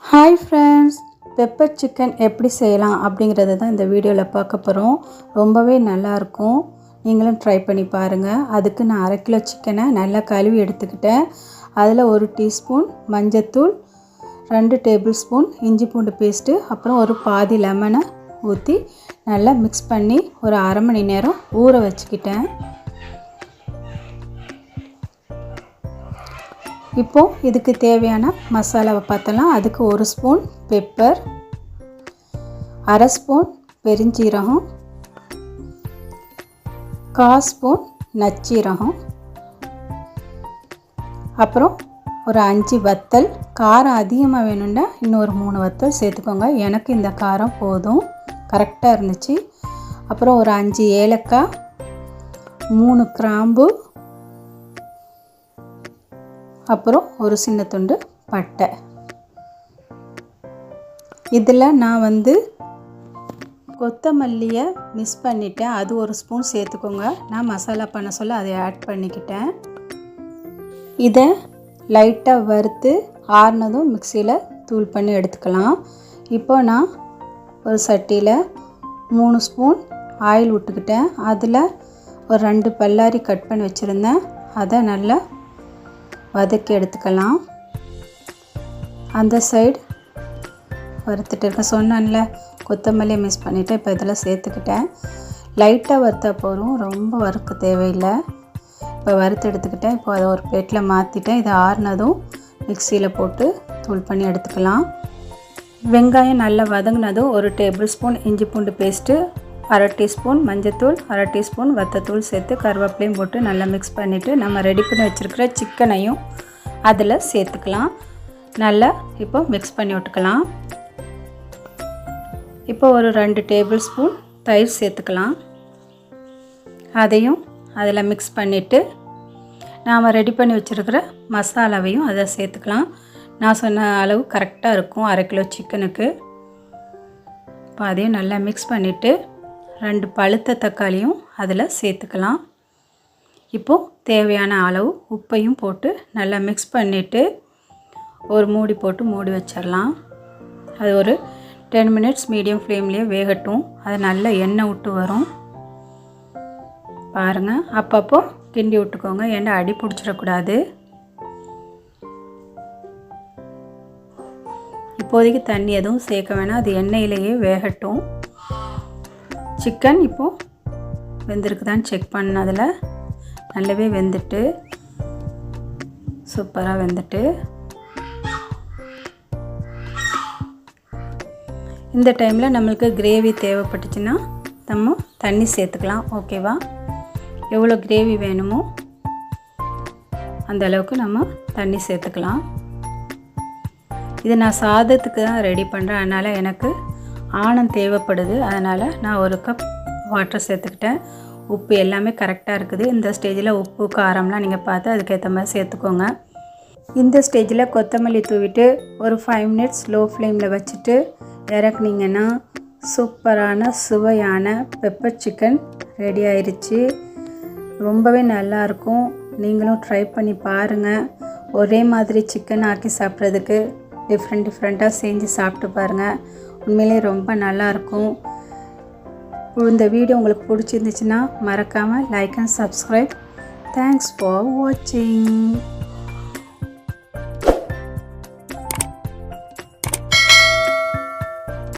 Hi friends, pepper chicken எப்படி செய்யலாம் அப்படிங்கிறத தான் இந்த வீடியோவில் பார்க்க போகிறோம். ரொம்பவே நல்லாயிருக்கும். நீங்களும் ட்ரை பண்ணி பாருங்கள். அதுக்கு நான் 1/2 கிலோ சிக்கனை நல்லா கழுவி எடுத்துக்கிட்டேன். அதில் 1 டீஸ்பூன் மஞ்சத்தூள், 2 டேபிள் ஸ்பூன் இஞ்சி பூண்டு பேஸ்ட்டு, அப்புறம் ஒரு பாதி லெமனை ஊற்றி நல்லா மிக்ஸ் பண்ணி ஒரு 1/2 மணி நேரம் ஊற வச்சுக்கிட்டேன். இப்போது இதுக்கு தேவையான மசாலாவை பார்த்தலாம். அதுக்கு 1 ஸ்பூன் பெப்பர், 1/2 ஸ்பூன் பெருஞ்சீரகம், 1/4 ஸ்பூன் நச்சீரகம், அப்புறம் ஒரு 5 வத்தல். காரம் அதிகமாக வேணும்னா இன்னொரு 3 வத்தல் சேர்த்துக்கோங்க. எனக்கு இந்த காரம் போதும், கரெக்டாக இருந்துச்சு. அப்புறம் ஒரு 5 ஏலக்காய், 3 கிராம்பு, அப்புறம் ஒரு சின்ன துண்டு பட்டை. இதில் நான் கொத்தமல்லியை மிஸ் பண்ணிட்டேன், அது 1 ஸ்பூன் சேர்த்துக்கோங்க. நான் மசாலா பண்ண சொல்ல அதை ஆட் பண்ணிக்கிட்டேன். இதை லைட்டாக வறுத்து ஆறுனதும் மிக்சியில் தூள் பண்ணி எடுத்துக்கலாம். இப்போ நான் ஒரு சட்டியில் 3 ஸ்பூன் ஆயில் விட்டுக்கிட்டேன். அதில் ஒரு 2 பல்லாரி கட் பண்ணி வச்சுருந்தேன். அதை நல்லா வதக்கி எடுத்துக்கலாம். அந்த சைடு வறுத்துட்டு இருக்கேன். சொன்னேன்ல, கொத்தமல்லியை மிஸ் பண்ணிவிட்டேன். இப்போ இதில் சேர்த்துக்கிட்டேன். லைட்டாக வறுத்தா போதும், ரொம்ப வறுக்க தேவையில்லை. இப்போ வறுத்து எடுத்துக்கிட்டேன். இப்போ அதை ஒரு பிளேட்டில் மாற்றிட்டேன். இதை ஆறுனதும் மிக்சியில் போட்டு தூள் பண்ணி எடுத்துக்கலாம். வெங்காயம் நல்லா வதங்கினதும் 1 டேபிள் ஸ்பூன் இஞ்சி பூண்டு பேஸ்ட்டு, 1/2 டீஸ்பூன் மஞ்சத்தூள், 1/2 டீஸ்பூன் வத்தத்தூள் சேர்த்து கருவேப்பிலையும் போட்டு நல்லா மிக்ஸ் பண்ணிவிட்டு நம்ம ரெடி பண்ணி வச்சுருக்கிற சிக்கனையும் அதில் சேர்த்துக்கலாம். நல்லா இப்போ மிக்ஸ் பண்ணி விட்டுக்கலாம். இப்போ ஒரு 2 டேபிள் ஸ்பூன் தயிர் சேர்த்துக்கலாம். அதையும் அதில் மிக்ஸ் பண்ணிவிட்டு நாம் ரெடி பண்ணி வச்சுருக்கிற மசாலாவையும் அதை சேர்த்துக்கலாம். நான் சொன்ன அளவு கரெக்டாக இருக்கும் 1/2 கிலோ சிக்கனுக்கு. இப்போ அதையும் நல்லா மிக்ஸ் பண்ணிவிட்டு 2 பழுத்த தக்காளியும் அதில் சேர்த்துக்கலாம். இப்போது தேவையான அளவு உப்பையும் போட்டு நல்லா மிக்ஸ் பண்ணிவிட்டு ஒரு மூடி போட்டு மூடி வச்சிடலாம். அது ஒரு 10 மினிட்ஸ் மீடியம் ஃப்ளேம்லேயே வேகட்டும். அது நல்லா எண்ணெய் விட்டு வரும் பாருங்கள். அப்பப்போ கிண்டி விட்டுக்கோங்க, ஏன்னா அடி பிடிச்சிடக்கூடாது. இப்போதைக்கு தண்ணி எதுவும் சேர்க்க வேணாம், அது எண்ணெயிலேயே வேகட்டும். சிக்கன் இப்போது வெந்திருக்குதான்னு செக் பண்ணதில் நல்லாவே வெந்துட்டு, சூப்பராக வெந்துட்டு. இந்த டைமில் நம்மளுக்கு கிரேவி தேவைப்பட்டுச்சுன்னா நம்ம தண்ணி சேர்த்துக்கலாம். ஓகேவா? எவ்வளோ கிரேவி வேணுமோ அந்த அளவுக்கு நம்ம தண்ணி சேர்த்துக்கலாம். இது நான் சாதத்துக்கு தான் ரெடி பண்ணுறேன், அதனால் எனக்கு ஆணம் தேவைப்படுது. அதனால் நான் 1 கப் வாட்டர் சேர்த்துக்கிட்டேன். உப்பு எல்லாமே கரெக்டாக இருக்குது. இந்த ஸ்டேஜில் உப்பு காரம்லாம் நீங்கள் பார்த்து அதுக்கேற்ற மாதிரி சேர்த்துக்கோங்க. இந்த ஸ்டேஜில் கொத்தமல்லி தூவிட்டு ஒரு 5 மினிட்ஸ் லோ ஃப்ளேமில் வச்சுட்டு இறக்குனீங்கன்னா சூப்பரான சுவையான பெப்பர் சிக்கன் ரெடி ஆயிடுச்சு. ரொம்பவே நல்லாயிருக்கும். நீங்களும் ட்ரை பண்ணி பாருங்கள். ஒரே மாதிரி சிக்கன் ஆக்கி சாப்பிட்றதுக்கு டிஃப்ரெண்ட்டாக செஞ்சு சாப்பிட்டு பாருங்கள். உண்மையிலே ரொம்ப நல்லாயிருக்கும். இந்த வீடியோ உங்களுக்கு பிடிச்சிருந்துச்சுன்னா மறக்காமல் like and subscribe. Thanks for வாட்சிங்.